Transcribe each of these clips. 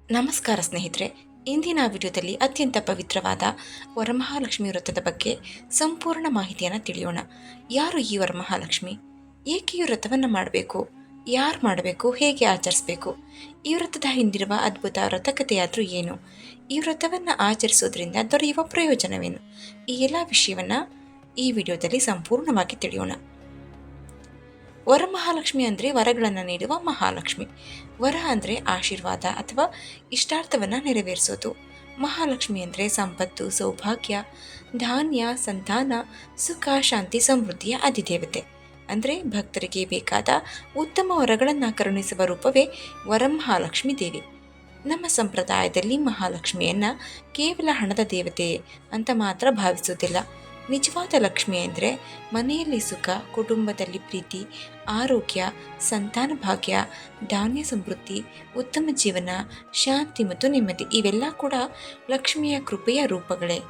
ನಮಸ್ಕಾರ ಸ್ನೇಹಿತರೆ. ಇಂದಿನ ವಿಡಿಯೋದಲ್ಲಿ ಅತ್ಯಂತ ಪವಿತ್ರವಾದ ವರಮಹಾಲಕ್ಷ್ಮಿ ವ್ರತದ ಬಗ್ಗೆ ಸಂಪೂರ್ಣ ಮಾಹಿತಿಯನ್ನು ತಿಳಿಯೋಣ. ಯಾರು ಈ ವರಮಹಾಲಕ್ಷ್ಮಿ? ಏಕೆ ಈ ವ್ರತವನ್ನು ಮಾಡಬೇಕು? ಯಾರು ಮಾಡಬೇಕು? ಹೇಗೆ ಆಚರಿಸಬೇಕು? ಈ ವ್ರತದ ಹಿಂದಿರುವ ಅದ್ಭುತ ವ್ರತಕಥೆಯಾದರೂ ಏನು? ಈ ವ್ರತವನ್ನು ಆಚರಿಸೋದ್ರಿಂದ ದೊರೆಯುವ ಪ್ರಯೋಜನವೇನು? ಈ ಎಲ್ಲ ವಿಷಯವನ್ನು ಈ ವಿಡಿಯೋದಲ್ಲಿ ಸಂಪೂರ್ಣವಾಗಿ ತಿಳಿಯೋಣ. ವರಮಹಾಲಕ್ಷ್ಮಿ ಅಂದರೆ ವರಗಳನ್ನು ನೀಡುವ ಮಹಾಲಕ್ಷ್ಮಿ. ವರ ಅಂದರೆ ಆಶೀರ್ವಾದ ಅಥವಾ ಇಷ್ಟಾರ್ಥವನ್ನು ನೆರವೇರಿಸೋದು. ಮಹಾಲಕ್ಷ್ಮಿ ಅಂದರೆ ಸಂಪತ್ತು, ಸೌಭಾಗ್ಯ, ಧಾನ್ಯ, ಸಂತಾನ, ಸುಖ, ಶಾಂತಿ, ಸಮೃದ್ಧಿಯ ಅಧಿದೇವತೆ. ಅಂದರೆ ಭಕ್ತರಿಗೆ ಬೇಕಾದ ಉತ್ತಮ ವರಗಳನ್ನು ಕರುಣಿಸುವ ರೂಪವೇ ವರಮಹಾಲಕ್ಷ್ಮಿ ದೇವಿ. ನಮ್ಮ ಸಂಪ್ರದಾಯದಲ್ಲಿ ಮಹಾಲಕ್ಷ್ಮಿಯನ್ನು ಕೇವಲ ಹಣದ ದೇವತೆ ಅಂತ ಮಾತ್ರ ಭಾವಿಸುವುದಿಲ್ಲ. ನಿಜವಾದ ಲಕ್ಷ್ಮಿ ಅಂದರೆ ಮನೆಯಲ್ಲಿ ಸುಖ, ಕುಟುಂಬದಲ್ಲಿ ಪ್ರೀತಿ, ಆರೋಗ್ಯ, ಸಂತಾನ ಭಾಗ್ಯ, ಧಾನ್ಯ ಸಮೃದ್ಧಿ, ಉತ್ತಮ ಜೀವನ, ಶಾಂತಿ ಮತ್ತು ನೆಮ್ಮದಿ. ಇವೆಲ್ಲ ಕೂಡ ಲಕ್ಷ್ಮಿಯ ಕೃಪೆಯ ರೂಪಗಳೇ.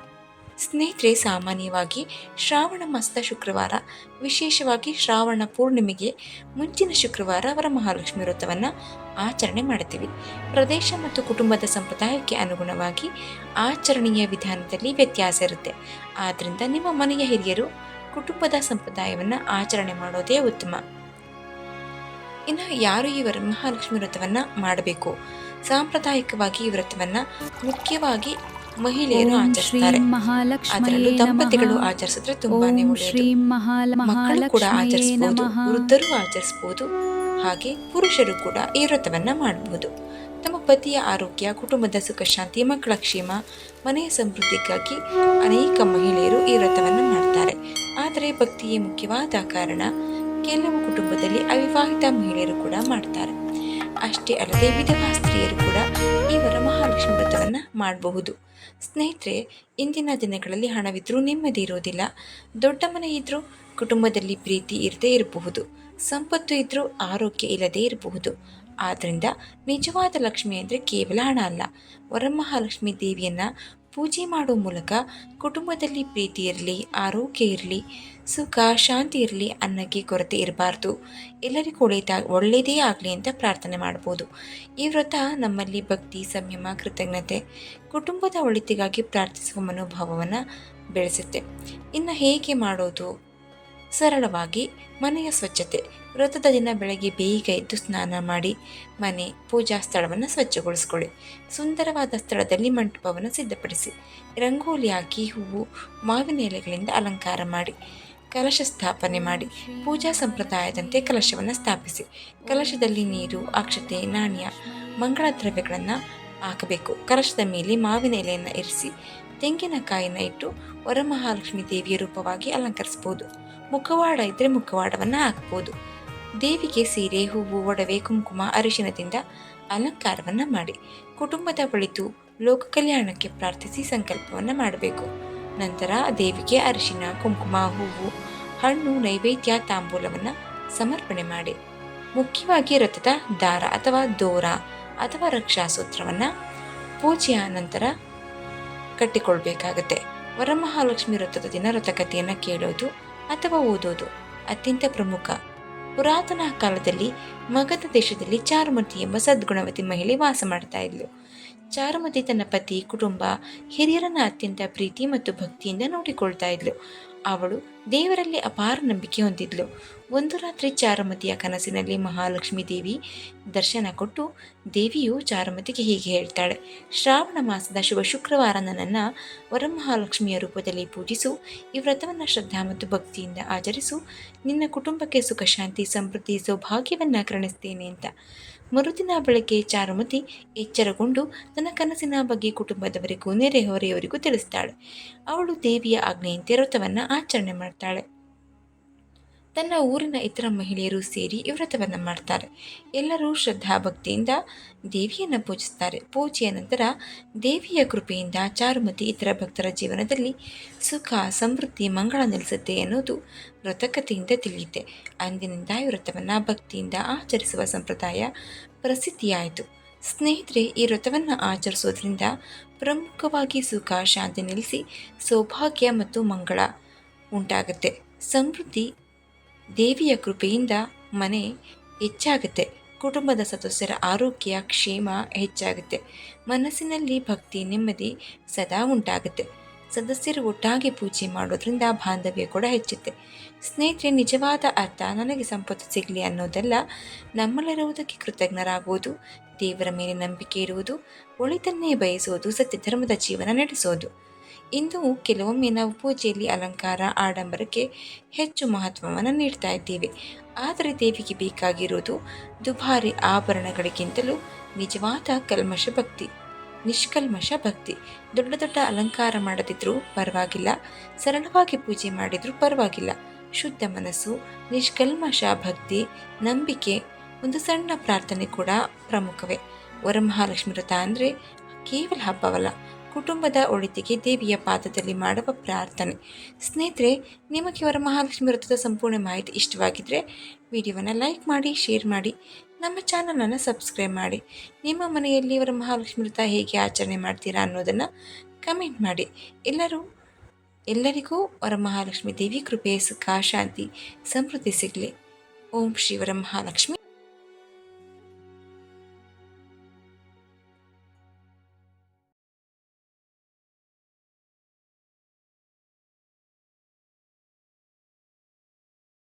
ಸ್ನೇಹಿತರೆ, ಸಾಮಾನ್ಯವಾಗಿ ಶ್ರಾವಣ ಮಾಸದ ಶುಕ್ರವಾರ, ವಿಶೇಷವಾಗಿ ಶ್ರಾವಣ ಪೂರ್ಣಿಮೆಗೆ ಮುಂಚಿನ ಶುಕ್ರವಾರ ವರಮಹಾಲಕ್ಷ್ಮಿ ವ್ರತವನ್ನು ಆಚರಣೆ ಮಾಡ್ತೀವಿ. ಪ್ರದೇಶ ಮತ್ತು ಕುಟುಂಬದ ಸಂಪ್ರದಾಯಕ್ಕೆ ಅನುಗುಣವಾಗಿ ಆಚರಣೆಯ ವಿಧಾನದಲ್ಲಿ ವ್ಯತ್ಯಾಸ ಇರುತ್ತೆ. ಆದ್ದರಿಂದ ನಿಮ್ಮ ಮನೆಯ ಹಿರಿಯರು ಕುಟುಂಬದ ಸಂಪ್ರದಾಯವನ್ನು ಆಚರಣೆ ಮಾಡೋದೇ ಉತ್ತಮ. ಇನ್ನು ಯಾರು ಈ ವರಮಹಾಲಕ್ಷ್ಮಿ ವ್ರತವನ್ನು ಮಾಡಬೇಕು? ಸಾಂಪ್ರದಾಯಿಕವಾಗಿ ಈ ವ್ರತವನ್ನು ಮುಖ್ಯವಾಗಿ ಮಹಿಳೆಯರು ಆಚರಿಸ್ತಾರೆ. ಅದರಲ್ಲೂ ದಂಪತಿಗಳು ಆಚರಿಸಿದ್ರೆ ತುಂಬಾನೇ ಒಳ್ಳೆಯದು. ಮಕ್ಕಳು ಕೂಡ ಆಚರಿಸಬಹುದು, ವೃದ್ಧರು ಆಚರಿಸಬಹುದು, ಹಾಗೆ ಪುರುಷರು ಕೂಡ ಈ ವ್ರತವನ್ನ ಮಾಡಬಹುದು. ತಮ್ಮ ಪತಿಯ ಆರೋಗ್ಯ, ಕುಟುಂಬದ ಸುಖ ಶಾಂತಿ, ಮಕ್ಕಳ ಕ್ಷೇಮ, ಮನೆಯ ಸಮೃದ್ಧಿಗಾಗಿ ಅನೇಕ ಮಹಿಳೆಯರು ಈ ವ್ರತವನ್ನು ಮಾಡ್ತಾರೆ. ಆದರೆ ಭಕ್ತಿಯೇ ಮುಖ್ಯವಾದ ಕಾರಣ ಕೆಲವು ಕುಟುಂಬದಲ್ಲಿ ಅವಿವಾಹಿತ ಮಹಿಳೆಯರು ಕೂಡ ಮಾಡ್ತಾರೆ. ಅಷ್ಟೇ ಅಲ್ಲದೆ ವಿಧವಾ ಸ್ತ್ರೀಯರು ಕೂಡ ಈ ವರಮಹಾಲಕ್ಷ್ಮಿ ವ್ರತವನ್ನು ಮಾಡಬಹುದು. ಸ್ನೇಹಿತರೆ, ಇಂದಿನ ದಿನಗಳಲ್ಲಿ ಹಣವಿದ್ರೂ ನೆಮ್ಮದಿ ಇರೋದಿಲ್ಲ. ದೊಡ್ಡ ಮನೆ ಇದ್ರೂ ಕುಟುಂಬದಲ್ಲಿ ಪ್ರೀತಿ ಇರದೇ ಇರಬಹುದು. ಸಂಪತ್ತು ಇದ್ರೂ ಆರೋಗ್ಯ ಇಲ್ಲದೇ ಇರಬಹುದು. ಆದ್ದರಿಂದ ನಿಜವಾದ ಲಕ್ಷ್ಮಿ ಅಂದರೆ ಕೇವಲ ಹಣ ಅಲ್ಲ. ವರಮಹಾಲಕ್ಷ್ಮಿ ದೇವಿಯನ್ನು ಪೂಜೆ ಮಾಡುವ ಮೂಲಕ ಕುಟುಂಬದಲ್ಲಿ ಪ್ರೀತಿ ಇರಲಿ, ಆರೋಗ್ಯ ಇರಲಿ, ಸುಖ ಶಾಂತಿ ಇರಲಿ, ಅನ್ನಕ್ಕೆ ಕೊರತೆ ಇರಬಾರ್ದು, ಎಲ್ಲರಿಗೂ ಒಳ್ಳೆಯದೇ ಆಗಲಿ ಅಂತ ಪ್ರಾರ್ಥನೆ ಮಾಡ್ಬೋದು. ಈ ವ್ರತ ನಮ್ಮಲ್ಲಿ ಭಕ್ತಿ, ಸಂಯಮ, ಕೃತಜ್ಞತೆ, ಕುಟುಂಬದ ಒಳಿತಿಗಾಗಿ ಪ್ರಾರ್ಥಿಸುವ ಮನೋಭಾವವನ್ನು ಬೆಳೆಸುತ್ತೆ. ಇನ್ನು ಹೇಗೆ ಮಾಡೋದು? ಸರಳವಾಗಿ ಮನೆಯ ಸ್ವಚ್ಛತೆ. ವ್ರತದ ದಿನ ಬೆಳಗ್ಗೆ ಬೇಗ ಎದ್ದು ಸ್ನಾನ ಮಾಡಿ ಮನೆ, ಪೂಜಾ ಸ್ಥಳವನ್ನು ಸ್ವಚ್ಛಗೊಳಿಸ್ಕೊಳ್ಳಿ. ಸುಂದರವಾದ ಸ್ಥಳದಲ್ಲಿ ಮಂಟಪವನ್ನು ಸಿದ್ಧಪಡಿಸಿ ರಂಗೋಲಿ ಹಾಕಿ ಹೂವು, ಮಾವಿನ ಎಲೆಗಳಿಂದ ಅಲಂಕಾರ ಮಾಡಿ ಕಲಶ ಸ್ಥಾಪನೆ ಮಾಡಿ ಪೂಜಾ ಸಂಪ್ರದಾಯದಂತೆ ಕಲಶವನ್ನು ಸ್ಥಾಪಿಸಿ. ಕಲಶದಲ್ಲಿ ನೀರು, ಅಕ್ಷತೆ, ನಾಣ್ಯ, ಮಂಗಳ ದ್ರವ್ಯಗಳನ್ನು ಹಾಕಬೇಕು. ಕಲಶದ ಮೇಲೆ ಮಾವಿನ ಎಲೆಯನ್ನು ಇರಿಸಿ ತೆಂಗಿನಕಾಯಿನ ಇಟ್ಟು ವರಮಹಾಲಕ್ಷ್ಮಿ ದೇವಿಯ ರೂಪವಾಗಿ ಅಲಂಕರಿಸಬಹುದು. ಮುಖವಾಡ ಇದ್ದರೆ ಮುಖವಾಡವನ್ನು ಹಾಕ್ಬೋದು. ದೇವಿಗೆ ಸೀರೆ, ಹೂವು, ಒಡವೆ, ಕುಂಕುಮ, ಅರಿಶಿನದಿಂದ ಅಲಂಕಾರವನ್ನು ಮಾಡಿ ಕುಟುಂಬದ ಒಳಿತು, ಲೋಕ ಕಲ್ಯಾಣಕ್ಕೆ ಪ್ರಾರ್ಥಿಸಿ ಸಂಕಲ್ಪವನ್ನು ಮಾಡಬೇಕು. ನಂತರ ದೇವಿಗೆ ಅರಿಶಿನ, ಕುಂಕುಮ, ಹೂವು, ಹಣ್ಣು, ನೈವೇದ್ಯ, ತಾಂಬೂಲವನ್ನು ಸಮರ್ಪಣೆ ಮಾಡಿ. ಮುಖ್ಯವಾಗಿ ವ್ರತದ ದಾರ ಅಥವಾ ದೋರ ಅಥವಾ ರಕ್ಷಾಸೂತ್ರವನ್ನು ಪೂಜೆಯ ನಂತರ ಕಟ್ಟಿಕೊಳ್ಬೇಕಾಗತ್ತೆ. ವರಮಹಾಲಕ್ಷ್ಮಿ ವ್ರತದ ದಿನ ವ್ರತಕಥೆಯನ್ನು ಕೇಳೋದು ಅಥವಾ ಓದೋದು ಅತ್ಯಂತ ಪ್ರಮುಖ. ಪುರಾತನ ಕಾಲದಲ್ಲಿ ಮಗಧ ದೇಶದಲ್ಲಿ ಚಾರುಮತಿ ಎಂಬ ಸದ್ಗುಣವತಿ ಮಹಿಳೆ ವಾಸ ಮಾಡ್ತಾ ಇದ್ಲು. ಚಾರುಮತಿ ತನ್ನ ಪತಿ, ಕುಟುಂಬ, ಹಿರಿಯರನ್ನ ಅತ್ಯಂತ ಪ್ರೀತಿ ಮತ್ತು ಭಕ್ತಿಯಿಂದ ನೋಡಿಕೊಳ್ತಾ ಇದ್ಲು. ಅವಳು ದೇವರಲ್ಲಿ ಅಪಾರ ನಂಬಿಕೆ ಹೊಂದಿದ್ಲು. ಒಂದು ರಾತ್ರಿ ಚಾರುಮತಿಯ ಕನಸಿನಲ್ಲಿ ಮಹಾಲಕ್ಷ್ಮಿ ದೇವಿ ದರ್ಶನ ಕೊಟ್ಟು ದೇವಿಯು ಚಾರುಮತಿಗೆ ಹೀಗೆ ಹೇಳ್ತಾಳೆ: ಶ್ರಾವಣ ಮಾಸದ ಶುಭ ಶುಕ್ರವಾರ ನನ್ನನ್ನು ವರಮಹಾಲಕ್ಷ್ಮಿಯ ರೂಪದಲ್ಲಿ ಪೂಜಿಸು. ಈ ವ್ರತವನ್ನು ಶ್ರದ್ಧಾ ಮತ್ತು ಭಕ್ತಿಯಿಂದ ಆಚರಿಸು. ನಿನ್ನ ಕುಟುಂಬಕ್ಕೆ ಸುಖ ಶಾಂತಿ, ಸಮೃದ್ಧಿ, ಸೌಭಾಗ್ಯವನ್ನು ಕರುಣಿಸ್ತೇನೆ ಅಂತ. ಮರುದಿನ ಬೆಳಗ್ಗೆ ಚಾರುಮತಿ ಎಚ್ಚರಗೊಂಡು ತನ್ನ ಕನಸಿನ ಬಗ್ಗೆ ಕುಟುಂಬದವರಿಗೂ ನೆರೆಹೊರೆಯವರಿಗೂ ತಿಳಿಸ್ತಾಳೆ. ಅವಳು ದೇವಿಯ ಆಜ್ಞೆಯಂತೆ ವ್ರತವನ್ನು ಆಚರಣೆ ಮಾಡ್ತಾಳೆ. ತನ್ನ ಊರಿನ ಇತರ ಮಹಿಳೆಯರು ಸೇರಿ ಈ ವ್ರತವನ್ನು ಮಾಡ್ತಾರೆ. ಎಲ್ಲರೂ ಶ್ರದ್ಧಾ ಭಕ್ತಿಯಿಂದ ದೇವಿಯನ್ನು ಪೂಜಿಸ್ತಾರೆ. ಪೂಜೆಯ ನಂತರ ದೇವಿಯ ಕೃಪೆಯಿಂದ ಚಾರುಮತಿ ಇತರ ಭಕ್ತರ ಜೀವನದಲ್ಲಿ ಸುಖ, ಸಮೃದ್ಧಿ, ಮಂಗಳ ನೆಲೆಸುತ್ತೆ ಎನ್ನುವುದು ವ್ರತಕಥೆಯಿಂದ ತಿಳಿಯುತ್ತೆ. ಅಂದಿನಿಂದ ಈ ವ್ರತವನ್ನು ಭಕ್ತಿಯಿಂದ ಆಚರಿಸುವ ಸಂಪ್ರದಾಯ ಪ್ರಸಿದ್ಧಿಯಾಯಿತು. ಸ್ನೇಹಿತರೆ, ಈ ವ್ರತವನ್ನು ಆಚರಿಸೋದ್ರಿಂದ ಪ್ರಮುಖವಾಗಿ ಸುಖ ಶಾಂತಿ ನೆಲೆಸಿ ಸೌಭಾಗ್ಯ ಮತ್ತು ಮಂಗಳ ಉಂಟಾಗುತ್ತೆ. ಸಮೃದ್ಧಿ ದೇವಿಯ ಕೃಪೆಯಿಂದ ಮನೆ ಹೆಚ್ಚಾಗುತ್ತೆ. ಕುಟುಂಬದ ಸದಸ್ಯರ ಆರೋಗ್ಯ ಕ್ಷೇಮ ಹೆಚ್ಚಾಗುತ್ತೆ. ಮನಸ್ಸಿನಲ್ಲಿ ಭಕ್ತಿ ನೆಮ್ಮದಿ ಸದಾ ಉಂಟಾಗುತ್ತೆ. ಸದಸ್ಯರು ಒಟ್ಟಾಗಿ ಪೂಜೆ ಮಾಡೋದ್ರಿಂದ ಬಾಂಧವ್ಯ ಕೂಡ ಹೆಚ್ಚುತ್ತೆ. ಸ್ನೇಹಿತರೆ, ನಿಜವಾದ ಅರ್ಥ ನನಗೆ ಸಂಪತ್ತು ಸಿಗಲಿ ಅನ್ನೋದಲ್ಲ, ನಮ್ಮಲ್ಲಿರುವುದಕ್ಕೆ ಕೃತಜ್ಞರಾಗುವುದು, ದೇವರ ಮೇಲೆ ನಂಬಿಕೆ ಇರುವುದು, ಒಳಿತನ್ನೇ ಬಯಸುವುದು, ಸತ್ಯ ಧರ್ಮದ ಜೀವನ ನಡೆಸೋದು. ಇಂದು ಕೆಲವೊಮ್ಮೆ ನಾವು ಪೂಜೆಯಲ್ಲಿ ಅಲಂಕಾರ ಆಡಂಬರಕ್ಕೆ ಹೆಚ್ಚು ಮಹತ್ವವನ್ನು ನೀಡ್ತಾ ಇದ್ದೇವೆ. ಆದರೆ ದೇವಿಗೆ ಬೇಕಾಗಿರುವುದು ದುಬಾರಿ ಆಭರಣಗಳಿಗಿಂತಲೂ ನಿಜವಾದ ನಿಷ್ಕಲ್ಮಶ ಭಕ್ತಿ. ದೊಡ್ಡ ದೊಡ್ಡ ಅಲಂಕಾರ ಮಾಡದಿದ್ರೂ ಪರವಾಗಿಲ್ಲ, ಸರಳವಾಗಿ ಪೂಜೆ ಮಾಡಿದ್ರೂ ಪರವಾಗಿಲ್ಲ. ಶುದ್ಧ ಮನಸ್ಸು, ನಿಷ್ಕಲ್ಮಶ ಭಕ್ತಿ, ನಂಬಿಕೆ, ಒಂದು ಸಣ್ಣ ಪ್ರಾರ್ಥನೆ ಕೂಡ ಪ್ರಮುಖವೇ. ವರಮಹಾಲಕ್ಷ್ಮಿ ವ್ರತ ಅಂದರೆ ಕೇವಲ ಹಬ್ಬವಲ್ಲ, ಕುಟುಂಬದ ಒಳಿತಿಗೆ ದೇವಿಯ ಪಾದದಲ್ಲಿ ಮಾಡುವ ಪ್ರಾರ್ಥನೆ. ಸ್ನೇಹಿತರೆ, ನಿಮಗೆ ವರಮಹಾಲಕ್ಷ್ಮಿ ವ್ರತದ ಸಂಪೂರ್ಣ ಮಾಹಿತಿ ಇಷ್ಟವಾಗಿದ್ದರೆ ವಿಡಿಯೋವನ್ನು ಲೈಕ್ ಮಾಡಿ, ಶೇರ್ ಮಾಡಿ, ನಮ್ಮ ಚಾನಲನ್ನು ಸಬ್ಸ್ಕ್ರೈಬ್ ಮಾಡಿ. ನಿಮ್ಮ ಮನೆಯಲ್ಲಿ ವರಮಹಾಲಕ್ಷ್ಮಿ ವ್ರತ ಹೇಗೆ ಆಚರಣೆ ಮಾಡ್ತೀರಾ ಅನ್ನೋದನ್ನು ಕಮೆಂಟ್ ಮಾಡಿ. ಎಲ್ಲರಿಗೂ ವರಮಹಾಲಕ್ಷ್ಮಿ ದೇವಿ ಕೃಪೆ, ಸುಖ, ಶಾಂತಿ, ಸಮೃದ್ಧಿ ಸಿಗಲಿ. ಓಂ ಶ್ರೀ ವರಮಹಾಲಕ್ಷ್ಮಿ.